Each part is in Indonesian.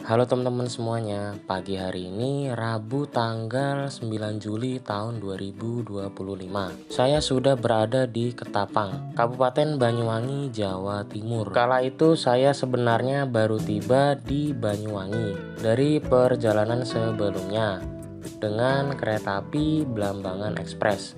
Halo teman-teman semuanya, pagi hari ini Rabu tanggal 9 Juli tahun 2025. Saya sudah berada di Ketapang, Kabupaten Banyuwangi, Jawa Timur. Kala itu saya sebenarnya baru tiba di Banyuwangi dari perjalanan sebelumnya dengan kereta api Blambangan Express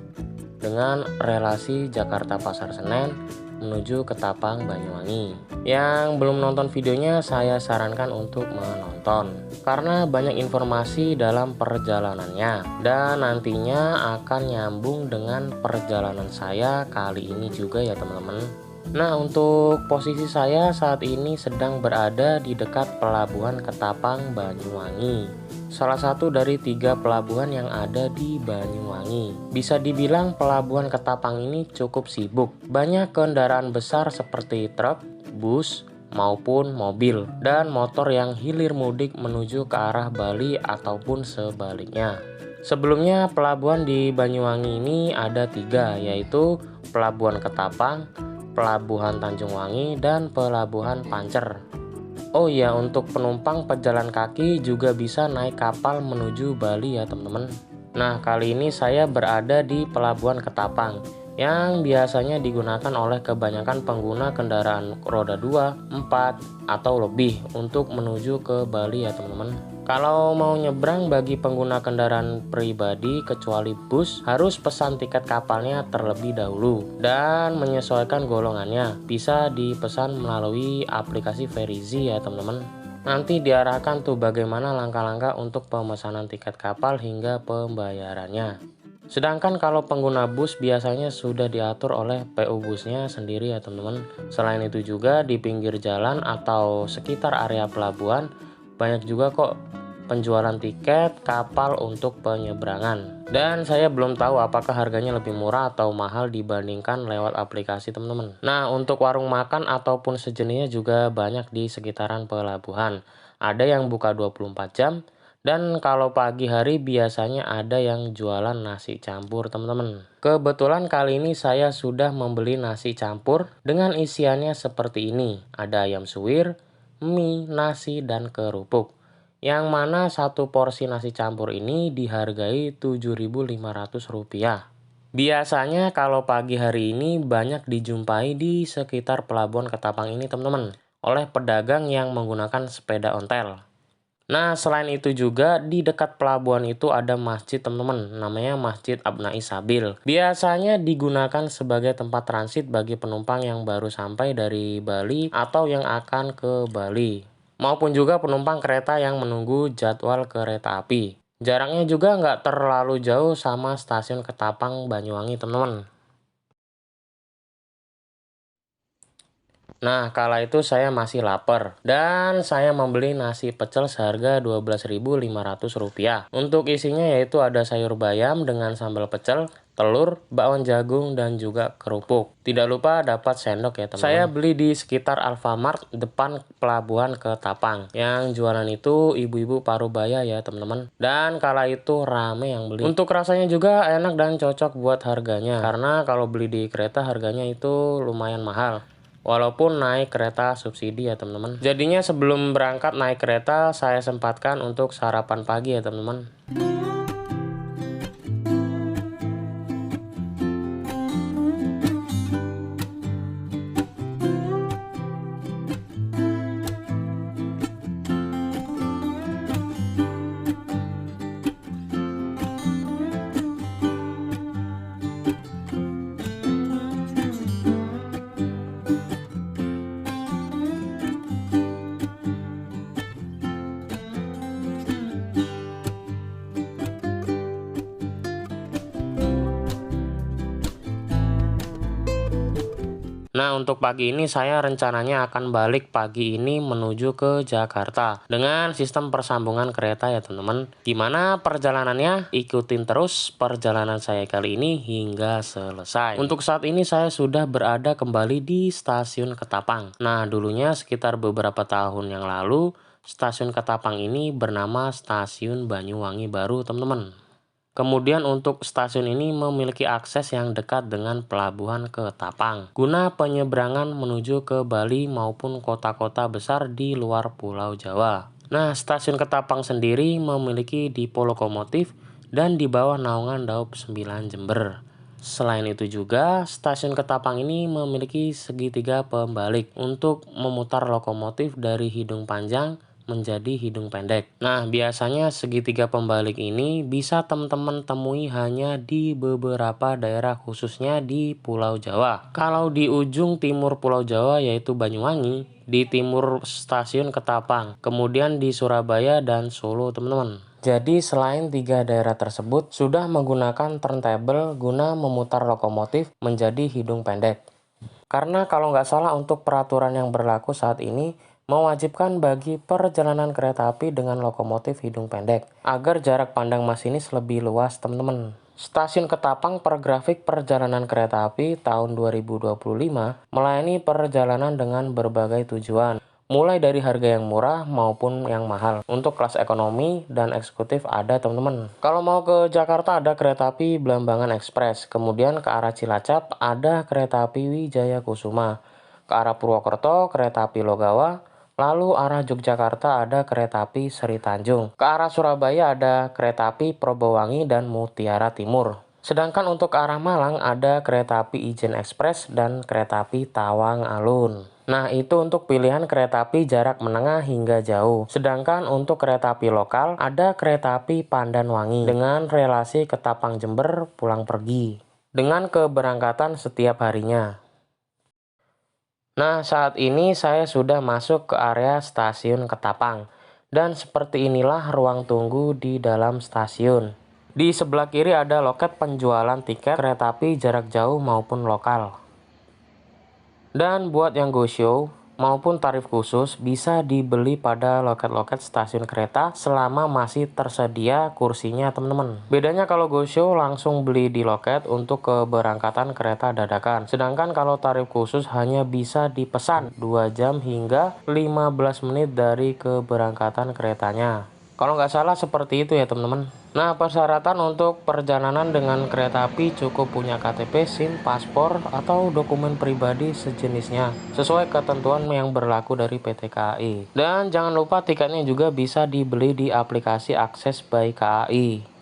dengan relasi Jakarta Pasar Senen menuju Ketapang Banyuwangi. Yang belum nonton videonya saya sarankan untuk menonton karena banyak informasi dalam perjalanannya dan nantinya akan nyambung dengan perjalanan saya kali ini juga ya teman-teman. Nah, untuk posisi saya saat ini sedang berada di dekat Pelabuhan Ketapang Banyuwangi, salah satu dari 3 pelabuhan yang ada di Banyuwangi. Bisa dibilang pelabuhan Ketapang ini cukup sibuk. Banyak kendaraan besar seperti truk, bus, maupun mobil dan motor yang hilir mudik menuju ke arah Bali ataupun sebaliknya. Sebelumnya pelabuhan di Banyuwangi ini ada 3, yaitu Pelabuhan Ketapang, Pelabuhan Tanjung Wangi, dan Pelabuhan Pancer. Oh iya, untuk penumpang pejalan kaki juga bisa naik kapal menuju Bali ya teman-teman. Nah, kali ini saya berada di Pelabuhan Ketapang yang biasanya digunakan oleh kebanyakan pengguna kendaraan roda 2, 4, atau lebih untuk menuju ke Bali ya teman-teman. Kalau mau nyebrang bagi pengguna kendaraan pribadi kecuali bus, harus pesan tiket kapalnya terlebih dahulu dan menyesuaikan golongannya. Bisa dipesan melalui aplikasi Verizi ya teman-teman. Nanti diarahkan tuh bagaimana langkah-langkah untuk pemesanan tiket kapal hingga pembayarannya. Sedangkan kalau pengguna bus biasanya sudah diatur oleh PU busnya sendiri ya teman-teman. Selain itu juga di pinggir jalan atau sekitar area pelabuhan banyak juga kok penjualan tiket kapal untuk penyeberangan. Dan saya belum tahu apakah harganya lebih murah atau mahal dibandingkan lewat aplikasi teman-teman. Nah, untuk warung makan ataupun sejenisnya juga banyak di sekitaran pelabuhan. Ada yang buka 24 jam dan kalau pagi hari biasanya ada yang jualan nasi campur teman-teman. Kebetulan kali ini saya sudah membeli nasi campur dengan isiannya seperti ini. Ada ayam suwir, mie, nasi, dan kerupuk. Yang mana satu porsi nasi campur ini dihargai Rp7.500. Biasanya kalau pagi hari ini banyak dijumpai di sekitar Pelabuhan Ketapang ini teman-teman, oleh pedagang yang menggunakan sepeda ontel. Nah, selain itu juga di dekat pelabuhan itu ada masjid teman-teman, namanya Masjid Abnai Sabil. Biasanya digunakan sebagai tempat transit bagi penumpang yang baru sampai dari Bali atau yang akan ke Bali, maupun juga penumpang kereta yang menunggu jadwal kereta api. Jaraknya juga nggak terlalu jauh sama stasiun Ketapang Banyuwangi teman-teman. Nah, kala itu saya masih lapar dan saya membeli nasi pecel seharga Rp12.500. Untuk isinya yaitu ada sayur bayam dengan sambal pecel, telur, bakwan jagung, dan juga kerupuk. Tidak lupa dapat sendok ya teman-teman. Saya beli di sekitar Alfamart depan Pelabuhan Ketapang. Yang jualan itu ibu-ibu parubaya ya teman-teman. Dan kala itu rame yang beli. Untuk rasanya juga enak dan cocok buat harganya. Karena kalau beli di kereta harganya itu lumayan mahal. Walaupun naik kereta subsidi ya teman-teman. Jadinya sebelum berangkat naik kereta saya sempatkan untuk sarapan pagi ya teman-teman. Nah, untuk pagi ini saya rencananya akan balik pagi ini menuju ke Jakarta dengan sistem persambungan kereta ya teman-teman. Gimana perjalanannya? Ikutin terus perjalanan saya kali ini hingga selesai. Untuk saat ini saya sudah berada kembali di stasiun Ketapang. Nah, dulunya sekitar beberapa tahun yang lalu stasiun Ketapang ini bernama Stasiun Banyuwangi Baru teman-teman. Kemudian untuk stasiun ini memiliki akses yang dekat dengan Pelabuhan Ketapang guna penyeberangan menuju ke Bali maupun kota-kota besar di luar Pulau Jawa. Nah, stasiun Ketapang sendiri memiliki dipo lokomotif dan di bawah naungan Daob 9 Jember. Selain itu juga, stasiun Ketapang ini memiliki segitiga pembalik untuk memutar lokomotif dari hidung panjang menjadi hidung pendek. Nah, biasanya segitiga pembalik ini bisa teman-teman temui hanya di beberapa daerah khususnya di Pulau Jawa. Kalau di ujung timur Pulau Jawa yaitu Banyuwangi, di timur stasiun Ketapang, kemudian di Surabaya dan Solo teman-teman. Jadi selain tiga daerah tersebut sudah menggunakan turntable guna memutar lokomotif menjadi hidung pendek. Karena kalau nggak salah untuk peraturan yang berlaku saat ini mewajibkan bagi perjalanan kereta api dengan lokomotif hidung pendek agar jarak pandang masinis lebih luas teman-teman. Stasiun Ketapang per grafik perjalanan kereta api tahun 2025 melayani perjalanan dengan berbagai tujuan, mulai dari harga yang murah maupun yang mahal. Untuk kelas ekonomi dan eksekutif ada teman-teman. Kalau mau ke Jakarta ada kereta api Blambangan Express, kemudian ke arah Cilacap ada kereta api Wijaya Kusuma, ke arah Purwokerto kereta api Logawa, lalu arah Yogyakarta ada kereta api Seri Tanjung, ke arah Surabaya ada kereta api Probowangi dan Mutiara Timur. Sedangkan untuk ke arah Malang ada kereta api Ijen Express dan kereta api Tawang Alun. Nah, itu untuk pilihan kereta api jarak menengah hingga jauh. Sedangkan untuk kereta api lokal, ada kereta api Pandanwangi dengan relasi Ketapang Jember pulang pergi, dengan keberangkatan setiap harinya. Nah, saat ini saya sudah masuk ke area stasiun Ketapang. Dan seperti inilah ruang tunggu di dalam stasiun. Di sebelah kiri ada loket penjualan tiket kereta api jarak jauh maupun lokal. Dan buat yang go show maupun tarif khusus bisa dibeli pada loket-loket stasiun kereta selama masih tersedia kursinya teman-teman. Bedanya kalau go show langsung beli di loket untuk keberangkatan kereta dadakan. Sedangkan kalau tarif khusus hanya bisa dipesan 2 jam hingga 15 menit dari keberangkatan keretanya. Kalau nggak salah seperti itu ya teman-teman. Nah, persyaratan untuk perjalanan dengan kereta api cukup punya KTP, SIM, paspor, atau dokumen pribadi sejenisnya, sesuai ketentuan yang berlaku dari PT KAI. Dan jangan lupa tiketnya juga bisa dibeli di aplikasi Akses by KAI.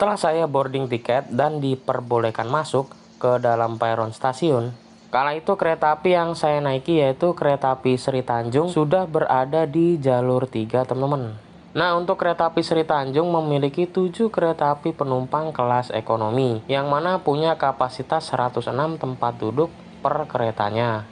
Setelah saya boarding tiket dan diperbolehkan masuk ke dalam peron stasiun, kala itu kereta api yang saya naiki yaitu kereta api Seri Tanjung sudah berada di jalur 3 teman-teman. Nah, untuk kereta api Seri Tanjung memiliki 7 kereta api penumpang kelas ekonomi yang mana punya kapasitas 106 tempat duduk per keretanya,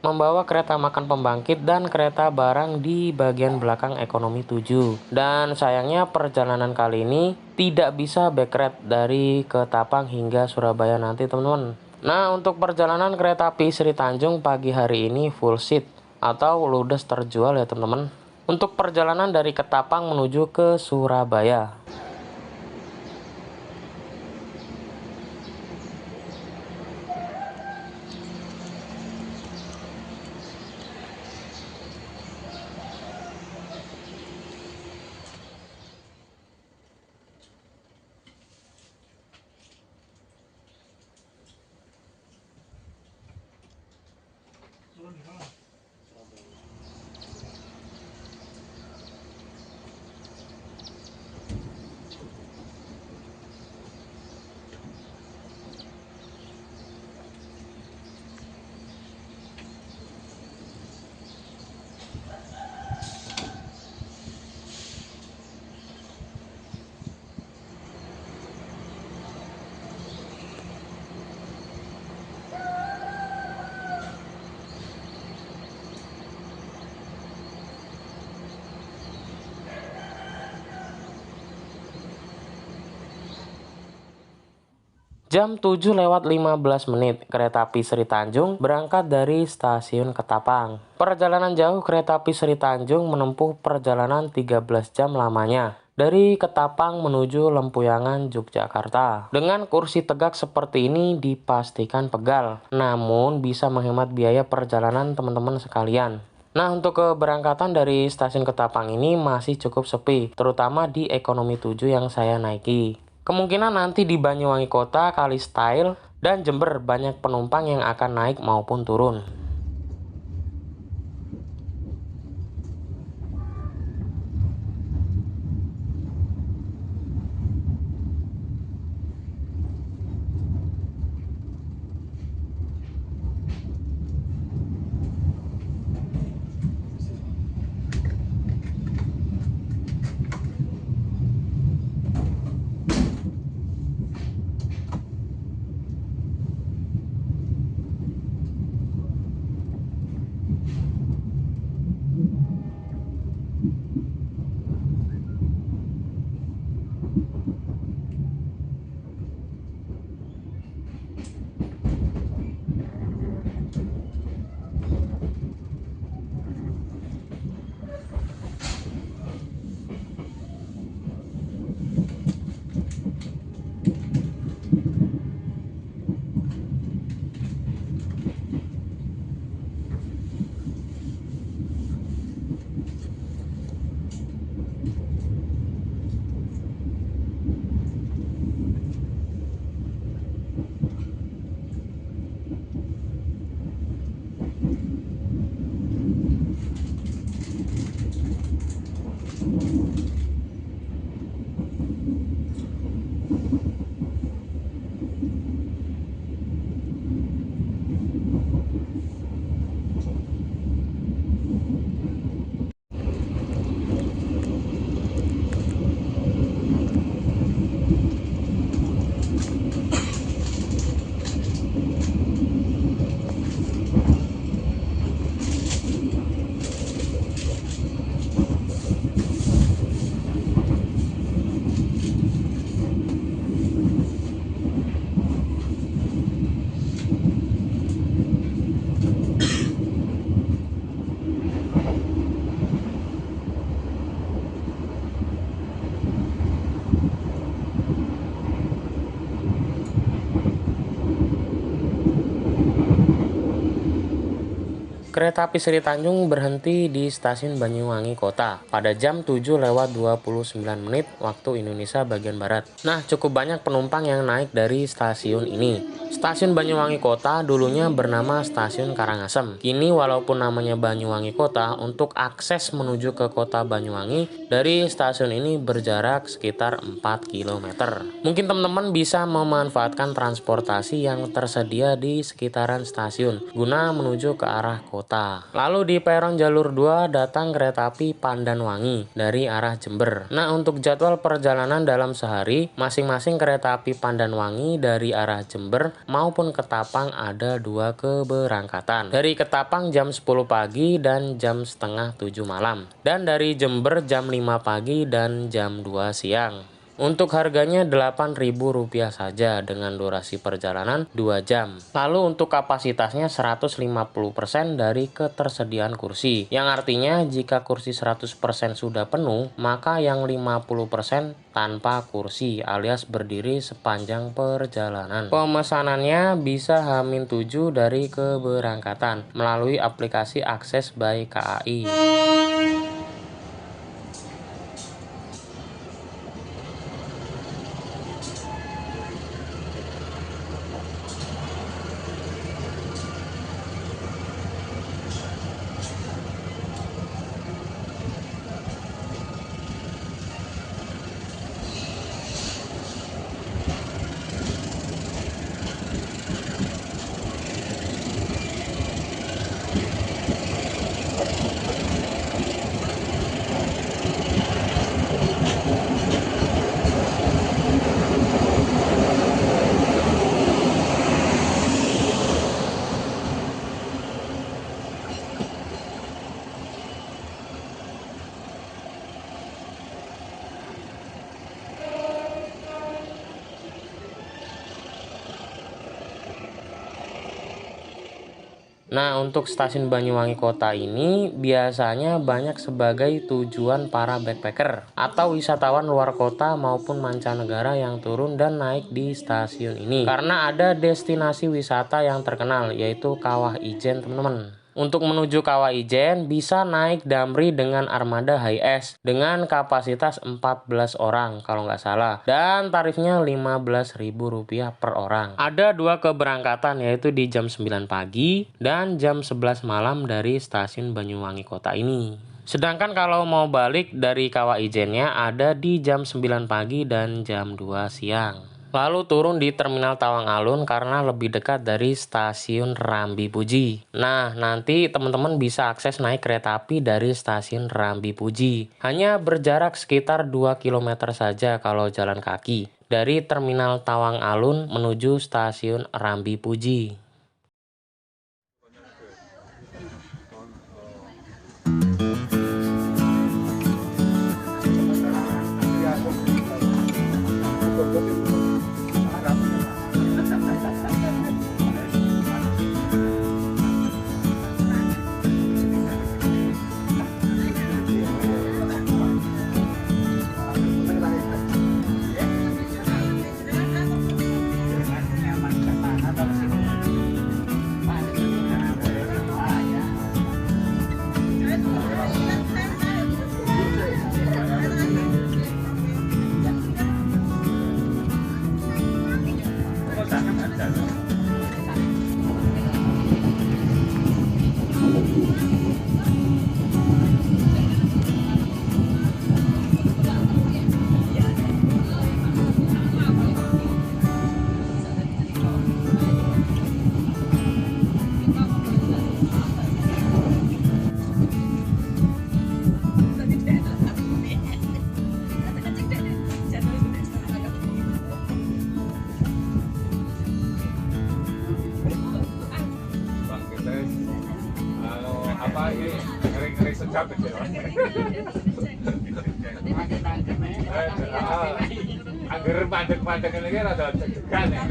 membawa kereta makan pembangkit dan kereta barang di bagian belakang ekonomi 7. Dan sayangnya perjalanan kali ini tidak bisa backrest dari Ketapang hingga Surabaya nanti teman-teman. Nah, untuk perjalanan kereta api Seri Tanjung pagi hari ini full seat atau ludes terjual ya teman-teman. Untuk perjalanan dari Ketapang menuju ke Surabaya. Jam 7:15 menit, kereta api Sri Tanjung berangkat dari stasiun Ketapang. Perjalanan jauh kereta api Sri Tanjung menempuh perjalanan 13 jam lamanya dari Ketapang menuju Lempuyangan, Yogyakarta. Dengan kursi tegak seperti ini dipastikan pegal, namun bisa menghemat biaya perjalanan teman-teman sekalian. Nah, untuk keberangkatan dari stasiun Ketapang ini masih cukup sepi, terutama di ekonomi 7 yang saya naiki. Kemungkinan nanti di Banyuwangi Kota, Kalistyle, dan Jember banyak penumpang yang akan naik maupun turun. Kereta api Sri Tanjung berhenti di stasiun Banyuwangi Kota pada jam 7:29 menit waktu Indonesia bagian Barat. Nah, cukup banyak penumpang yang naik dari stasiun ini. Stasiun Banyuwangi Kota dulunya bernama Stasiun Karangasem. Kini walaupun namanya Banyuwangi Kota, untuk akses menuju ke kota Banyuwangi dari stasiun ini berjarak sekitar 4 km. Mungkin teman-teman bisa memanfaatkan transportasi yang tersedia di sekitaran stasiun guna menuju ke arah kota. Lalu di peron jalur 2 datang kereta api Pandanwangi dari arah Jember. Nah, untuk jadwal perjalanan dalam sehari, masing-masing kereta api Pandanwangi dari arah Jember maupun Ketapang ada 2 keberangkatan. Dari Ketapang jam 10 pagi dan jam setengah 7 malam. Dan dari Jember jam 5 pagi dan jam 2 siang. Untuk harganya Rp8.000 saja dengan durasi perjalanan 2 jam. Lalu untuk kapasitasnya 150% dari ketersediaan kursi. Yang artinya jika kursi 100% sudah penuh, maka yang 50% tanpa kursi alias berdiri sepanjang perjalanan. Pemesanannya bisa H-7 dari keberangkatan melalui aplikasi Akses by KAI. Nah, untuk stasiun Banyuwangi Kota ini biasanya banyak sebagai tujuan para backpacker atau wisatawan luar kota maupun mancanegara yang turun dan naik di stasiun ini. Karena ada destinasi wisata yang terkenal yaitu Kawah Ijen, teman-teman. Untuk menuju Kawah Ijen bisa naik Damri dengan armada HiS dengan kapasitas 14 orang kalau nggak salah, dan tarifnya Rp15.000 per orang. Ada dua keberangkatan yaitu di jam 9 pagi dan jam 11 malam dari stasiun Banyuwangi Kota ini. Sedangkan kalau mau balik dari Kawah Ijennya ada di jam 9 pagi dan jam 2 siang. Lalu turun di Terminal Tawang Alun karena lebih dekat dari stasiun Rambi Puji. Nah, nanti teman-teman bisa akses naik kereta api dari stasiun Rambi Puji. Hanya berjarak sekitar 2 km saja kalau jalan kaki. Dari Terminal Tawang Alun menuju stasiun Rambi Puji. Angger mandek-mandek ini kan ada cegan ya.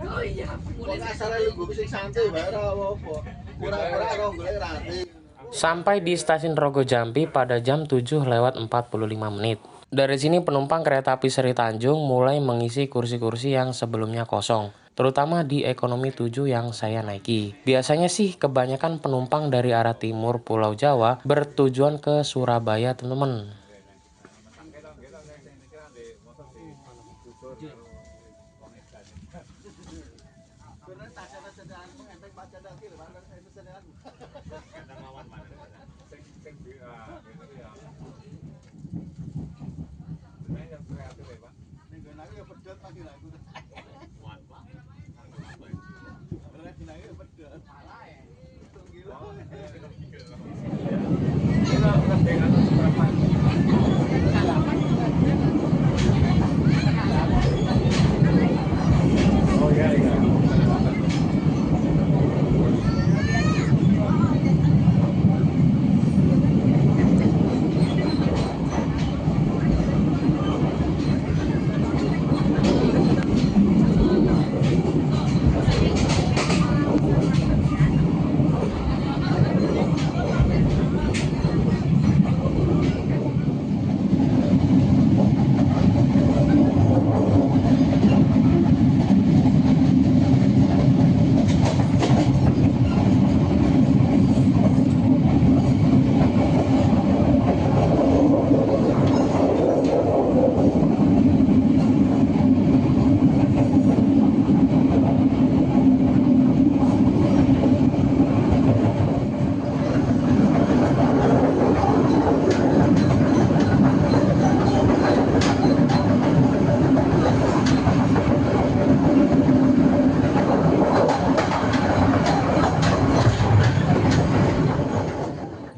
Oh iya, mulai asal lu gue bisa santai bae apa. Kurang-kurang ora golek rati. Sampai di stasiun Rogo Jampi pada jam 7:45 menit. Dari sini penumpang kereta api Seri Tanjung mulai mengisi kursi-kursi yang sebelumnya kosong, terutama di ekonomi 7 yang saya naiki. Biasanya sih kebanyakan penumpang dari arah timur Pulau Jawa bertujuan ke Surabaya, teman-teman.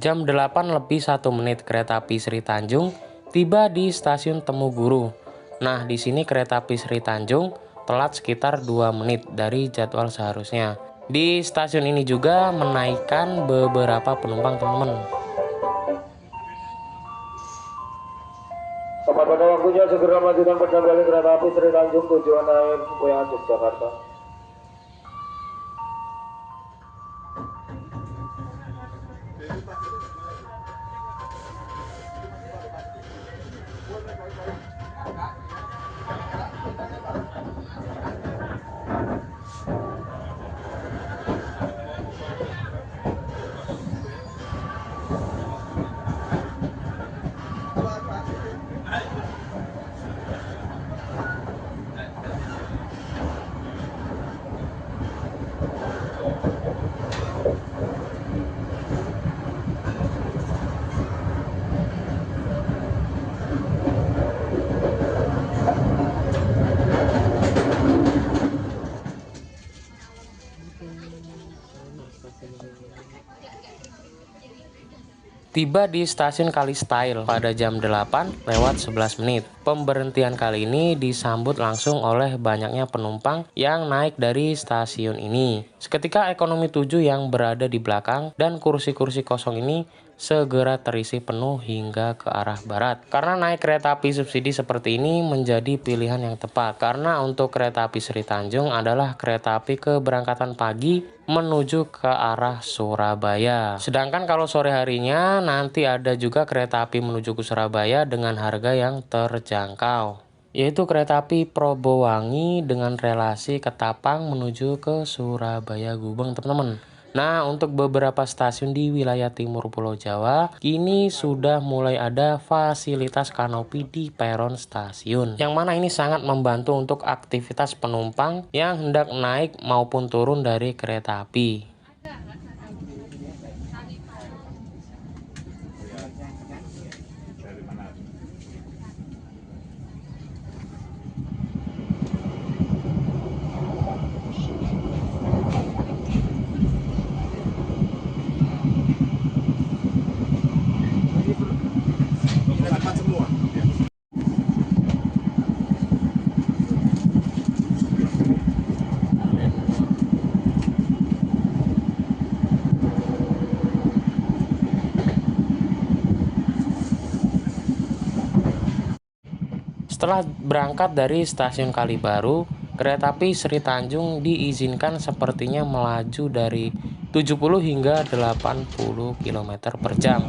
Jam 8 lebih 1 menit kereta api Seri Tanjung tiba di stasiun Temuguru. Nah, di sini kereta api Seri Tanjung telat sekitar 2 menit dari jadwal seharusnya. Di stasiun ini juga menaikkan beberapa penumpang, teman-teman. Tepat pada waktunya segera melanjutkan perjalanan kereta api Seri Tanjung tujuan akhir Puyang, Yogyakarta. Tiba di stasiun Kalistyle pada jam 8:11. Pemberhentian kali ini disambut langsung oleh banyaknya penumpang yang naik dari stasiun ini. Seketika ekonomi 7 yang berada di belakang dan kursi-kursi kosong ini segera terisi penuh hingga ke arah barat. Karena naik kereta api subsidi seperti ini menjadi pilihan yang tepat. Karena untuk kereta api Sri Tanjung adalah kereta api keberangkatan pagi menuju ke arah Surabaya. Sedangkan kalau sore harinya nanti ada juga kereta api menuju ke Surabaya dengan harga yang terjangkau, yaitu kereta api Probowangi dengan relasi Ketapang menuju ke Surabaya Gubeng, teman-teman. Nah, untuk beberapa stasiun di wilayah timur Pulau Jawa, kini sudah mulai ada fasilitas kanopi di peron stasiun. Yang mana ini sangat membantu untuk aktivitas penumpang yang hendak naik maupun turun dari kereta api. Dari mana? Dapat semua. Setelah berangkat dari stasiun Kalibaru, kereta api Sri Tanjung diizinkan sepertinya melaju dari 70 hingga 80 km per jam.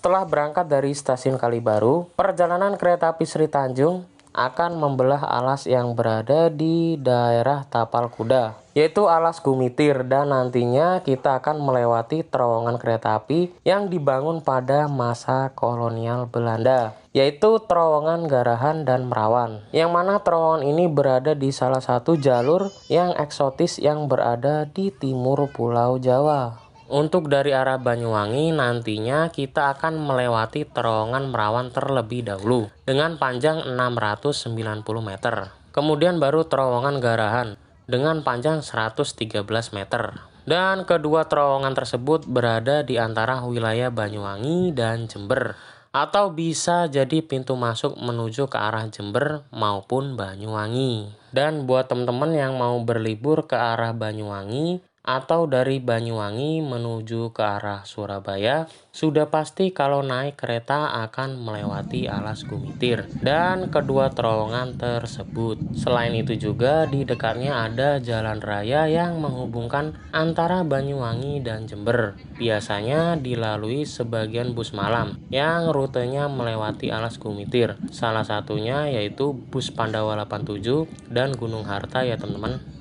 Setelah berangkat dari stasiun Kalibaru, perjalanan kereta api Sri Tanjung akan membelah alas yang berada di daerah Tapal Kuda, yaitu alas Gumitir, dan nantinya kita akan melewati terowongan kereta api yang dibangun pada masa kolonial Belanda, yaitu terowongan Garahan dan Merawan, yang mana terowongan ini berada di salah satu jalur yang eksotis yang berada di timur Pulau Jawa. Untuk dari arah Banyuwangi nantinya kita akan melewati terowongan Merawan terlebih dahulu dengan panjang 690 meter. Kemudian baru terowongan Garahan dengan panjang 113 meter. Dan kedua terowongan tersebut berada di antara wilayah Banyuwangi dan Jember, atau bisa jadi pintu masuk menuju ke arah Jember maupun Banyuwangi. Dan buat teman-teman yang mau berlibur ke arah Banyuwangi atau dari Banyuwangi menuju ke arah Surabaya, sudah pasti kalau naik kereta akan melewati alas Gumitir dan kedua terowongan tersebut. Selain itu juga di dekatnya ada jalan raya yang menghubungkan antara Banyuwangi dan Jember. Biasanya dilalui sebagian bus malam yang rutenya melewati alas Gumitir. Salah satunya yaitu bus Pandawa 87 dan Gunung Harta ya teman-teman.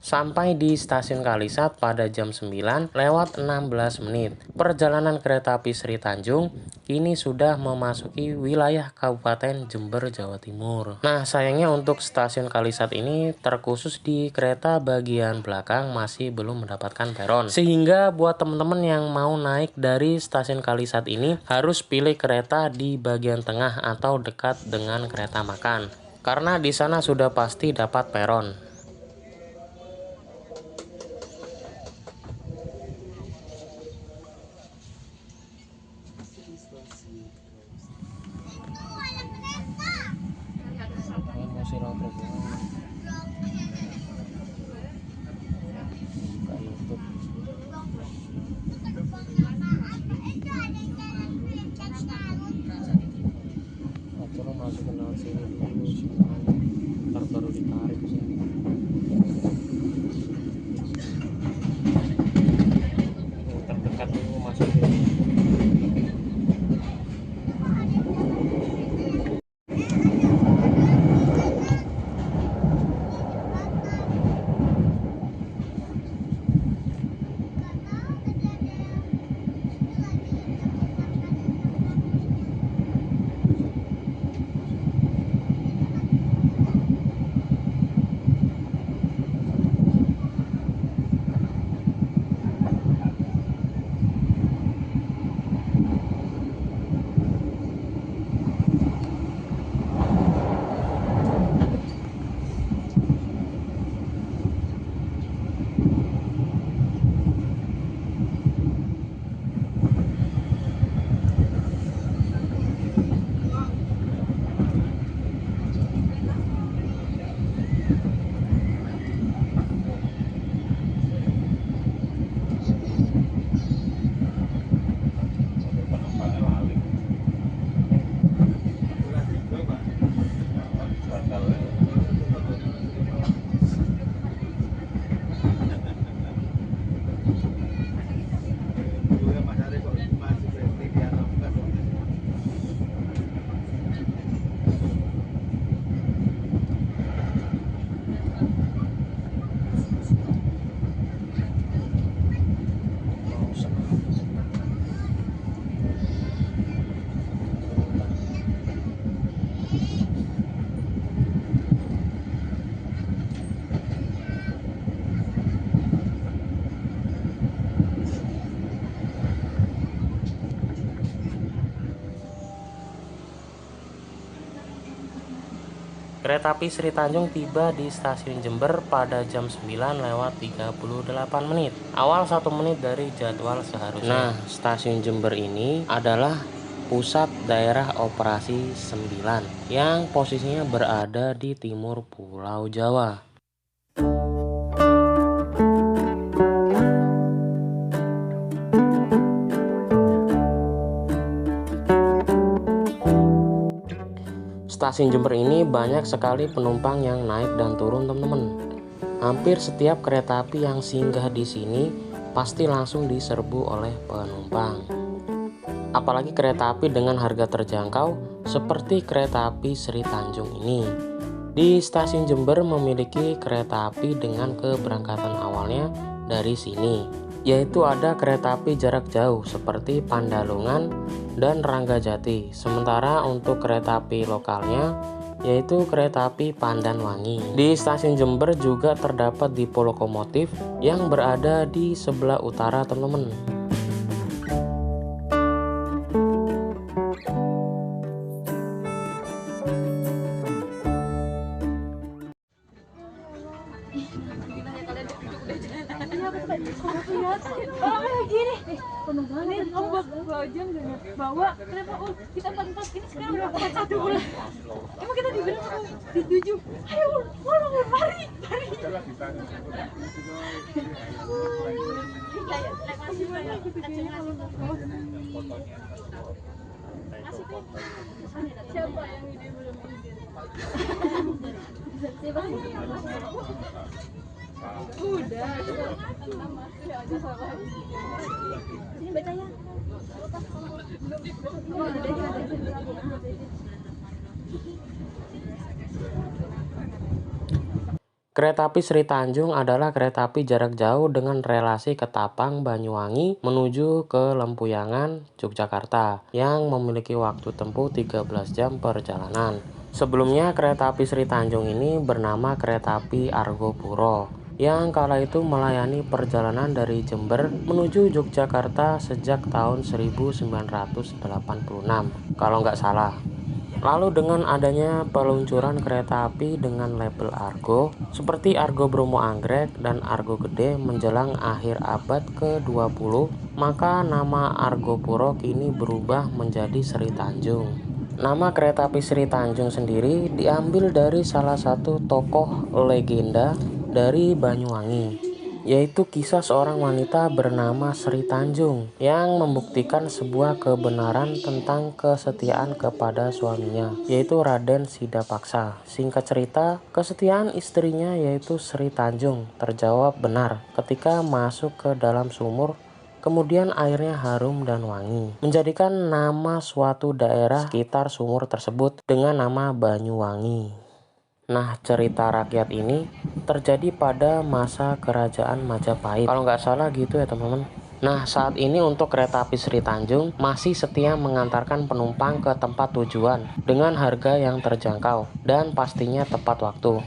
sampai di stasiun Kalisat pada jam 9 lewat 16 menit. Perjalanan kereta api Sri Tanjung kini sudah memasuki wilayah Kabupaten Jember, Jawa Timur. Nah, sayangnya untuk stasiun Kalisat ini terkhusus di kereta bagian belakang masih belum mendapatkan peron. Sehingga buat teman-teman yang mau naik dari stasiun Kalisat ini harus pilih kereta di bagian tengah atau dekat dengan kereta makan. Karena di sana sudah pasti dapat peron. Masukin lewat sini dulu, ntar baru ditarik sini. Yang terdekat dulu masukin. Kereta api Sri Tanjung tiba di stasiun Jember pada jam 9 lewat 38 menit. Awal 1 menit dari jadwal seharusnya. Nah, stasiun Jember ini adalah pusat daerah operasi 9 yang posisinya berada di timur Pulau Jawa. Stasiun Jember ini banyak sekali penumpang yang naik dan turun, teman-teman. Hampir setiap kereta api yang singgah di sini pasti langsung diserbu oleh penumpang. Apalagi kereta api dengan harga terjangkau seperti kereta api Sri Tanjung ini. Di stasiun Jember memiliki kereta api dengan keberangkatan awalnya dari sini, yaitu ada kereta api jarak jauh seperti Pandalungan dan Ranggajati. Sementara untuk kereta api lokalnya yaitu kereta api Pandanwangi. Di stasiun Jember juga terdapat depo lokomotif yang berada di sebelah utara, teman-teman. Penuh banget. Kamu bawa jam bawa kenapa? Oh, kita 4 ini sekarang udah 1 bulan. Emang kita dibilang di 7. Ayo, mari. Siapa yang ide belum ide? Udah, masih aja sama. Sini baca ya. Kereta api Sri Tanjung adalah kereta api jarak jauh dengan relasi Ketapang, Banyuwangi menuju ke Lempuyangan, Yogyakarta yang memiliki waktu tempuh 13 jam perjalanan. Sebelumnya kereta api Sri Tanjung ini bernama kereta api Argo Puro yang kala itu melayani perjalanan dari Jember menuju Yogyakarta sejak tahun 1986 kalau nggak salah. Lalu dengan adanya peluncuran kereta api dengan label Argo seperti Argo Bromo Anggrek dan Argo Gede menjelang akhir abad ke-20, maka nama Argo Puro kini berubah menjadi Sri Tanjung. Nama kereta api Sri Tanjung sendiri diambil dari salah satu tokoh legenda dari Banyuwangi, yaitu kisah seorang wanita bernama Sri Tanjung yang membuktikan sebuah kebenaran tentang kesetiaan kepada suaminya, yaitu Raden Sidapaksa. Singkat cerita, kesetiaan istrinya yaitu Sri Tanjung terjawab benar ketika masuk ke dalam sumur. Kemudian airnya harum dan wangi, menjadikan nama suatu daerah sekitar sumur tersebut dengan nama Banyuwangi. Nah, cerita rakyat ini terjadi pada masa kerajaan Majapahit. Kalau nggak salah gitu ya teman-teman. Nah, saat ini untuk kereta api Sri Tanjung masih setia mengantarkan penumpang ke tempat tujuan dengan harga yang terjangkau dan pastinya tepat waktu.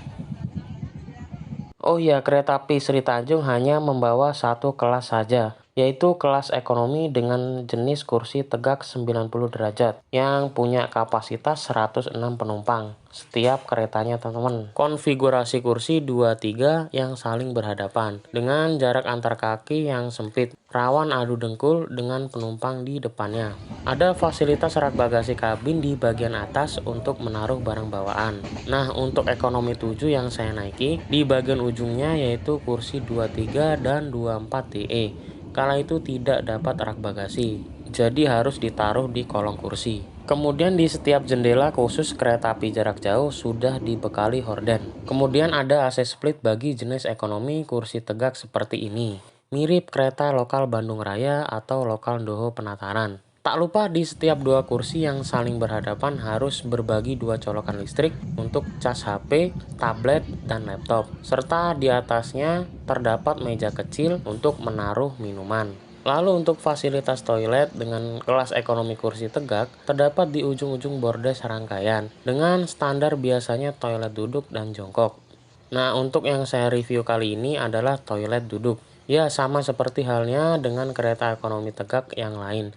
Oh iya, kereta api Sri Tanjung hanya membawa satu kelas saja, yaitu kelas ekonomi dengan jenis kursi tegak 90 derajat yang punya kapasitas 106 penumpang setiap keretanya teman-teman. Konfigurasi kursi 2-3 yang saling berhadapan dengan jarak antar kaki yang sempit, rawan adu dengkul dengan penumpang di depannya. Ada fasilitas rak bagasi kabin di bagian atas untuk menaruh barang bawaan. Nah, untuk ekonomi 7 yang saya naiki, di bagian ujungnya yaitu kursi 23 dan 24 DE. Kala itu tidak dapat rak bagasi, jadi harus ditaruh di kolong kursi. Kemudian di setiap jendela khusus kereta api jarak jauh sudah dibekali horden. Kemudian ada AC split bagi jenis ekonomi kursi tegak seperti ini, mirip kereta lokal Bandung Raya atau lokal Ndoho Penataran. Tak lupa di setiap dua kursi yang saling berhadapan harus berbagi dua colokan listrik untuk cas HP, tablet, dan laptop. Serta di atasnya terdapat meja kecil untuk menaruh minuman. Lalu untuk fasilitas toilet dengan kelas ekonomi kursi tegak terdapat di ujung-ujung bordes rangkaian dengan standar biasanya toilet duduk dan jongkok. Nah, untuk yang saya review kali ini adalah toilet duduk. Ya, sama seperti halnya dengan kereta ekonomi tegak yang lain.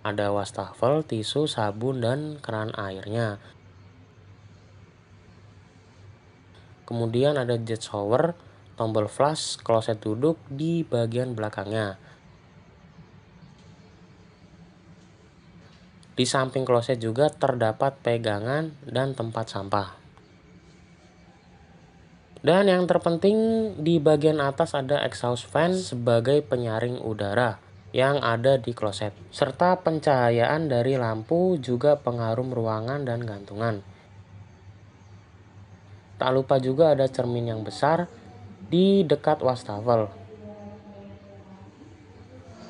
Ada wastafel, tisu, sabun, dan keran airnya. Kemudian ada jet shower, tombol flush, kloset duduk di bagian belakangnya. Di samping kloset juga terdapat pegangan dan tempat sampah. Dan yang terpenting di bagian atas ada exhaust fan sebagai penyaring udara yang ada di kloset, serta pencahayaan dari lampu juga pengharum ruangan dan gantungan. Tak lupa juga ada cermin yang besar di dekat wastafel.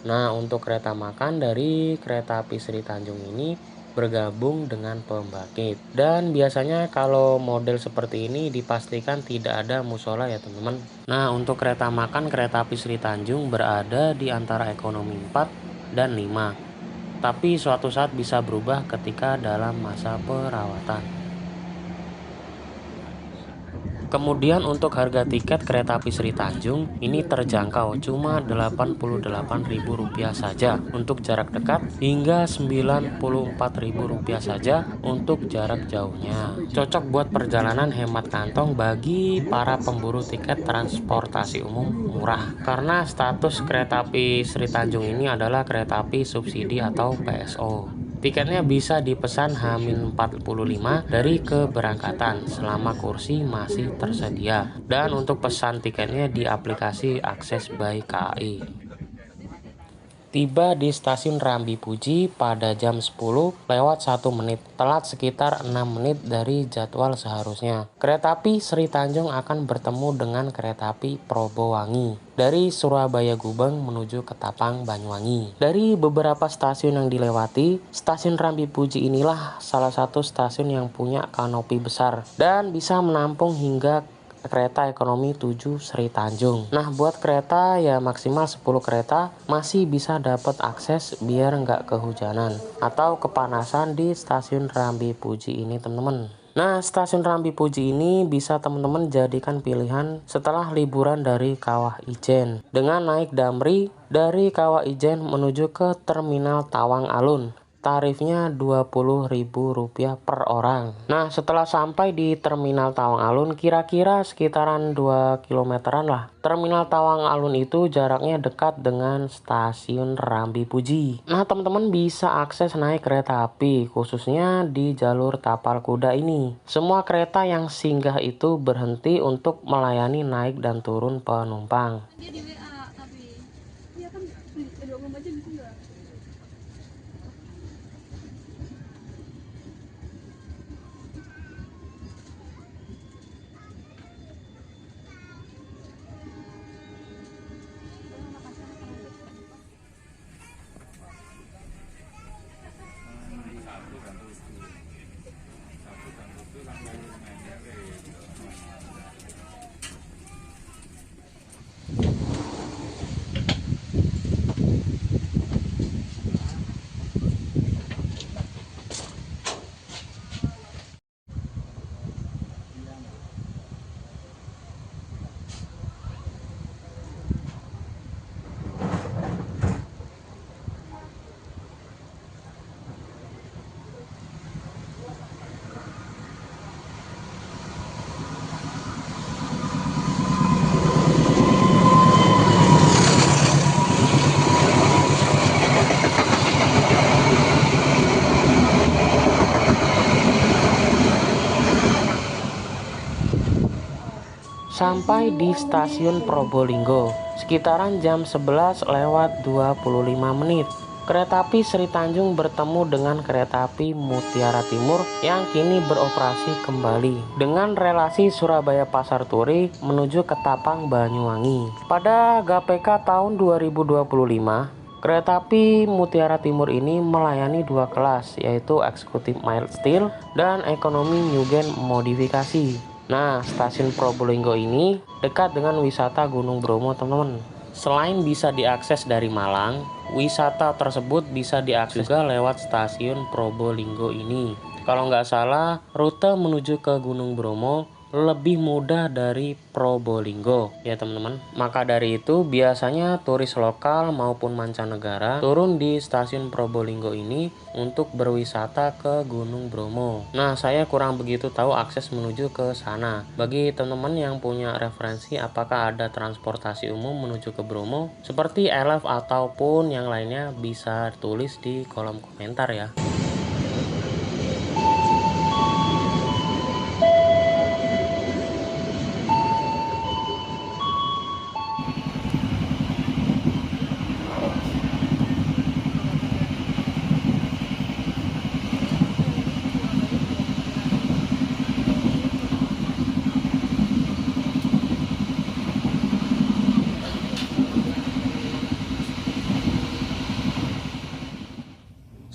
Nah, untuk kereta makan dari kereta api Sri Tanjung ini bergabung dengan pembangkit. Dan biasanya kalau model seperti ini dipastikan tidak ada musola ya teman-teman. Nah, untuk kereta makan kereta api Sri Tanjung berada di antara ekonomi 4 dan 5. Tapi suatu saat bisa berubah ketika dalam masa perawatan. Kemudian untuk harga tiket kereta api Sri Tanjung ini terjangkau cuma Rp88.000 saja untuk jarak dekat hingga Rp94.000 saja untuk jarak jauhnya. Cocok buat perjalanan hemat kantong bagi para pemburu tiket transportasi umum murah. Karena status kereta api Sri Tanjung ini adalah kereta api subsidi atau PSO. Tiketnya bisa dipesan H-45 dari keberangkatan selama kursi masih tersedia. Dan untuk pesan tiketnya di aplikasi Akses by KAI. Tiba di stasiun Rambi Puji pada jam 10 lewat 1 menit, telat sekitar 6 menit dari jadwal seharusnya. Kereta api Sri Tanjung akan bertemu dengan kereta api Probowangi dari Surabaya Gubeng menuju Ketapang Banyuwangi. Dari beberapa stasiun yang dilewati, stasiun Rambi Puji inilah salah satu stasiun yang punya kanopi besar dan bisa menampung hingga kereta ekonomi 7 Sri Tanjung. Nah, buat kereta ya maksimal 10 kereta masih bisa dapat akses biar nggak kehujanan atau kepanasan di stasiun Rambi Puji ini teman-teman. Nah, stasiun Rambi Puji ini bisa teman-teman jadikan pilihan setelah liburan dari Kawah Ijen dengan naik Damri dari Kawah Ijen menuju ke Terminal Tawang Alun. Tarifnya Rp20.000 per orang. Nah, setelah sampai di Terminal Tawang Alun, kira-kira sekitaran 2 kilometeran lah. Terminal Tawang Alun itu jaraknya dekat dengan stasiun Rambi Puji. Nah, teman-teman bisa akses naik kereta api, khususnya di jalur tapal kuda ini. Semua kereta yang singgah itu berhenti untuk melayani naik dan turun penumpang. Dia di WA tapi iya kan 24 jam bisa nggak? Sampai di stasiun Probolinggo sekitaran jam 11 lewat 25 menit. Kereta api Sri Tanjung bertemu dengan kereta api Mutiara Timur yang kini beroperasi kembali dengan relasi Surabaya Pasar Turi menuju Ketapang Banyuwangi. Pada GPK tahun 2025, kereta api Mutiara Timur ini melayani 2 kelas, yaitu Eksekutif Mild Steel dan Ekonomi Newgen Modifikasi. Nah, stasiun Probolinggo ini dekat dengan wisata Gunung Bromo, teman-teman. Selain bisa diakses dari Malang, wisata tersebut bisa diakses juga lewat stasiun Probolinggo ini. Kalau nggak salah, rute menuju ke Gunung Bromo lebih mudah dari Probolinggo ya teman-teman. Maka dari itu biasanya turis lokal maupun mancanegara turun di stasiun Probolinggo ini untuk berwisata ke Gunung Bromo. Nah, saya kurang begitu tahu akses menuju ke sana. Bagi teman-teman yang punya referensi apakah ada transportasi umum menuju ke Bromo seperti LF ataupun yang lainnya, bisa tulis di kolom komentar ya.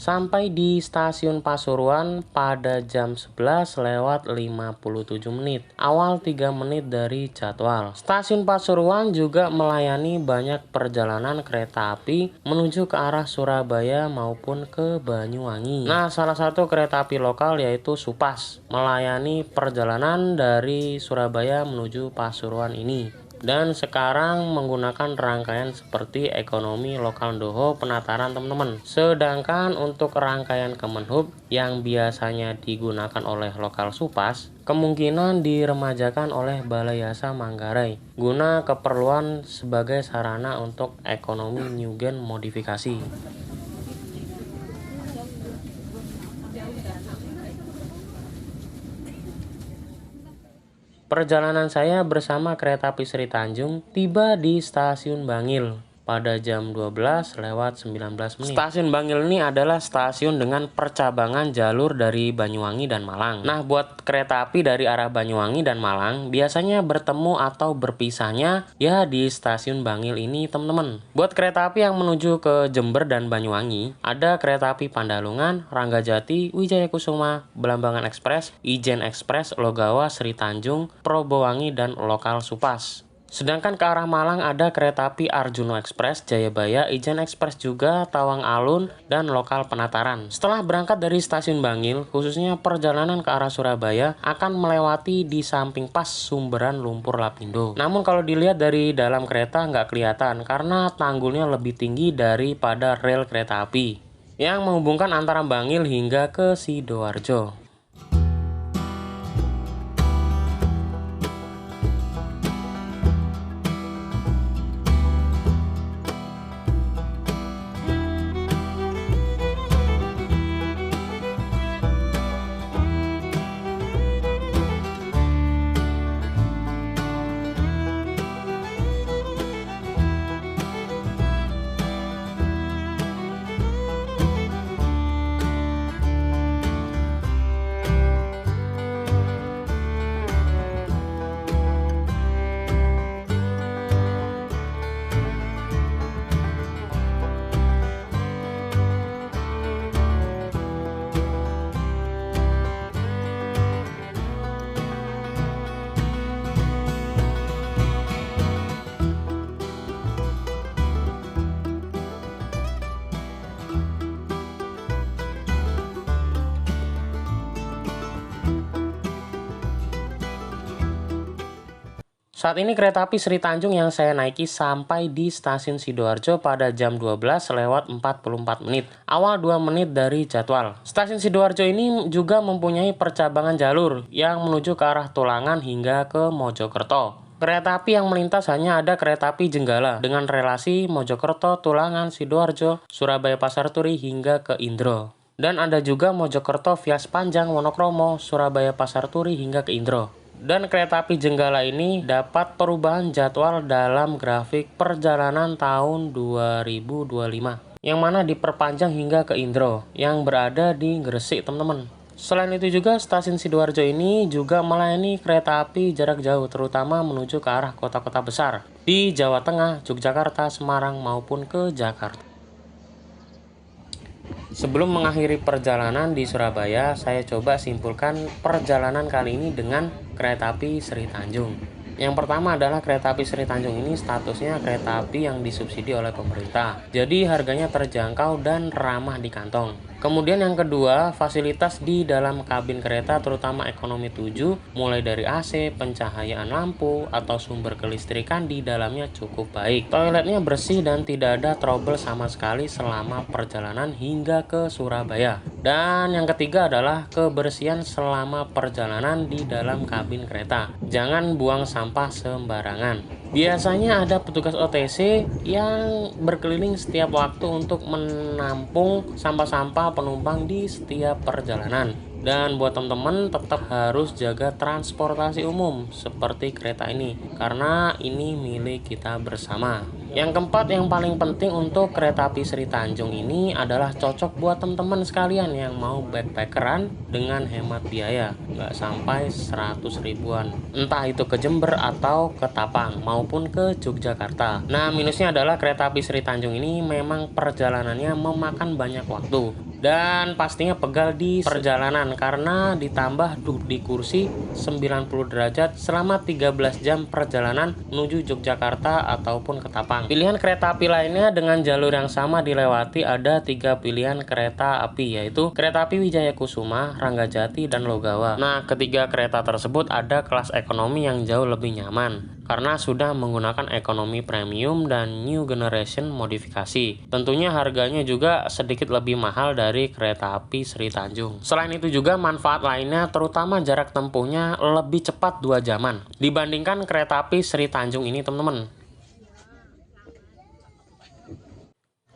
Sampai di stasiun Pasuruan pada jam 11 lewat 57 menit, awal 3 menit dari jadwal. Stasiun Pasuruan juga melayani banyak perjalanan kereta api menuju ke arah Surabaya maupun ke Banyuwangi. Nah, salah satu kereta api lokal yaitu Supas, melayani perjalanan dari Surabaya menuju Pasuruan ini. Dan sekarang menggunakan rangkaian seperti ekonomi lokal Doho Penataran teman-teman. Sedangkan untuk rangkaian Kemenhub yang biasanya digunakan oleh lokal Supas, kemungkinan diremajakan oleh Balai Yasa Manggarai guna keperluan sebagai sarana untuk ekonomi Newgen modifikasi. Perjalanan saya bersama kereta api Sri Tanjung tiba di stasiun Bangil pada jam 12:19. Stasiun Bangil ini adalah stasiun dengan percabangan jalur dari Banyuwangi dan Malang. Nah, buat kereta api dari arah Banyuwangi dan Malang biasanya bertemu atau berpisahnya ya di stasiun Bangil ini, teman-teman. Buat kereta api yang menuju ke Jember dan Banyuwangi, ada kereta api Pandalungan, Ranggajati, Wijaya Kusuma, Belambangan Express, Ijen Express, Logawa, Sri Tanjung, Probowangi, dan Lokal Supas. Sedangkan ke arah Malang ada kereta api Arjuno Express, Jayabaya, Ijen Express juga, Tawang Alun, dan Lokal Penataran. Setelah berangkat dari stasiun Bangil, khususnya perjalanan ke arah Surabaya akan melewati di samping pas Sumberan Lumpur Lapindo. Namun kalau dilihat dari dalam kereta nggak kelihatan karena tanggulnya lebih tinggi daripada rel kereta api yang menghubungkan antara Bangil hingga ke Sidoarjo. Saat ini kereta api Sri Tanjung yang saya naiki sampai di stasiun Sidoarjo pada jam 12:44 awal 2 menit dari jadwal. Stasiun Sidoarjo ini juga mempunyai percabangan jalur yang menuju ke arah Tulangan hingga ke Mojokerto. Kereta api yang melintas hanya ada kereta api Jenggala dengan relasi Mojokerto, Tulangan, Sidoarjo, Surabaya Pasar Turi hingga ke Indro. Dan ada juga Mojokerto via Panjang, Wonokromo, Surabaya Pasar Turi hingga ke Indro. Dan kereta api Jenggala ini dapat perubahan jadwal dalam grafik perjalanan tahun 2025 yang mana diperpanjang hingga ke Indro yang berada di Gresik, teman-teman. Selain itu juga stasiun Sidoarjo ini juga melayani kereta api jarak jauh terutama menuju ke arah kota-kota besar di Jawa Tengah, Yogyakarta, Semarang maupun ke Jakarta. Sebelum mengakhiri perjalanan di Surabaya, saya coba simpulkan perjalanan kali ini dengan kereta api Sri Tanjung. Yang pertama adalah kereta api Sri Tanjung ini statusnya kereta api yang disubsidi oleh pemerintah. Jadi harganya terjangkau dan ramah di kantong. Kemudian yang kedua, fasilitas di dalam kabin kereta terutama ekonomi 7, mulai dari AC, pencahayaan lampu, atau sumber kelistrikan di dalamnya cukup baik. Toiletnya bersih dan tidak ada trouble sama sekali selama perjalanan hingga ke Surabaya. Dan yang ketiga adalah kebersihan selama perjalanan di dalam kabin kereta. Jangan buang sampah sembarangan. Biasanya ada petugas OTC yang berkeliling setiap waktu untuk menampung sampah-sampah penumpang di setiap perjalanan. Dan buat teman-teman tetap harus jaga transportasi umum seperti kereta ini karena ini milik kita bersama. Yang keempat yang paling penting untuk kereta api Sri Tanjung ini adalah cocok buat teman-teman sekalian yang mau backpackeran dengan hemat biaya nggak sampai 100 ribuan, entah itu ke Jember atau ke Tapang maupun ke Yogyakarta. Nah, minusnya adalah kereta api Sri Tanjung ini memang perjalanannya memakan banyak waktu dan pastinya pegal di perjalanan karena ditambah duduk di kursi 90 derajat selama 13 jam perjalanan menuju Yogyakarta ataupun ke Tapang. Pilihan kereta api lainnya dengan jalur yang sama dilewati ada 3 pilihan kereta api, yaitu kereta api Wijaya Kusuma, Ranggajati, dan Logawa. Nah, ketiga kereta tersebut ada kelas ekonomi yang jauh lebih nyaman karena sudah menggunakan ekonomi premium dan new generation modifikasi. Tentunya harganya juga sedikit lebih mahal dari kereta api Sri Tanjung. Selain itu juga manfaat lainnya terutama jarak tempuhnya lebih cepat 2 jaman dibandingkan kereta api Sri Tanjung ini, teman-teman.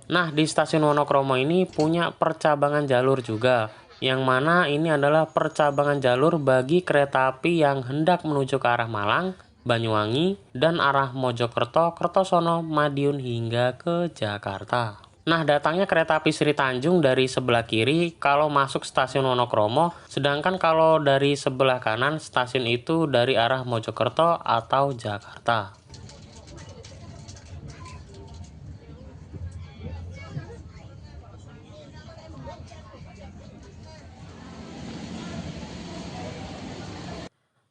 Nah, di stasiun Wonokromo ini punya percabangan jalur juga, yang mana ini adalah percabangan jalur bagi kereta api yang hendak menuju ke arah Malang Banyuwangi, dan arah Mojokerto, Kertosono, Madiun hingga ke Jakarta. Nah, datangnya kereta api Sri Tanjung dari sebelah kiri kalau masuk stasiun Wonokromo, sedangkan kalau dari sebelah kanan stasiun itu dari arah Mojokerto atau Jakarta.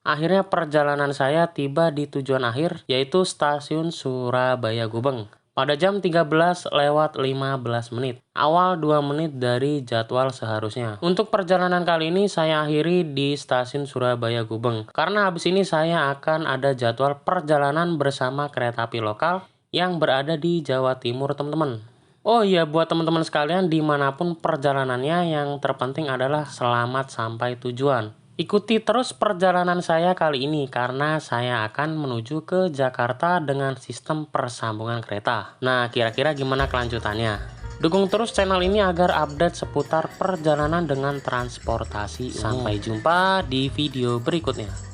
Akhirnya perjalanan saya tiba di tujuan akhir, yaitu stasiun Surabaya Gubeng. Pada jam 13:15 menit, awal 2 menit dari jadwal seharusnya. Untuk perjalanan kali ini saya akhiri di stasiun Surabaya Gubeng, karena habis ini saya akan ada jadwal perjalanan bersama kereta api lokal yang berada di Jawa Timur, teman-teman. Oh iya, buat teman-teman sekalian dimanapun perjalanannya, yang terpenting adalah selamat sampai tujuan. Ikuti terus perjalanan saya kali ini karena saya akan menuju ke Jakarta dengan sistem persambungan kereta. Nah, kira-kira gimana kelanjutannya? Dukung terus channel ini agar update seputar perjalanan dengan transportasi. Sampai jumpa di video berikutnya.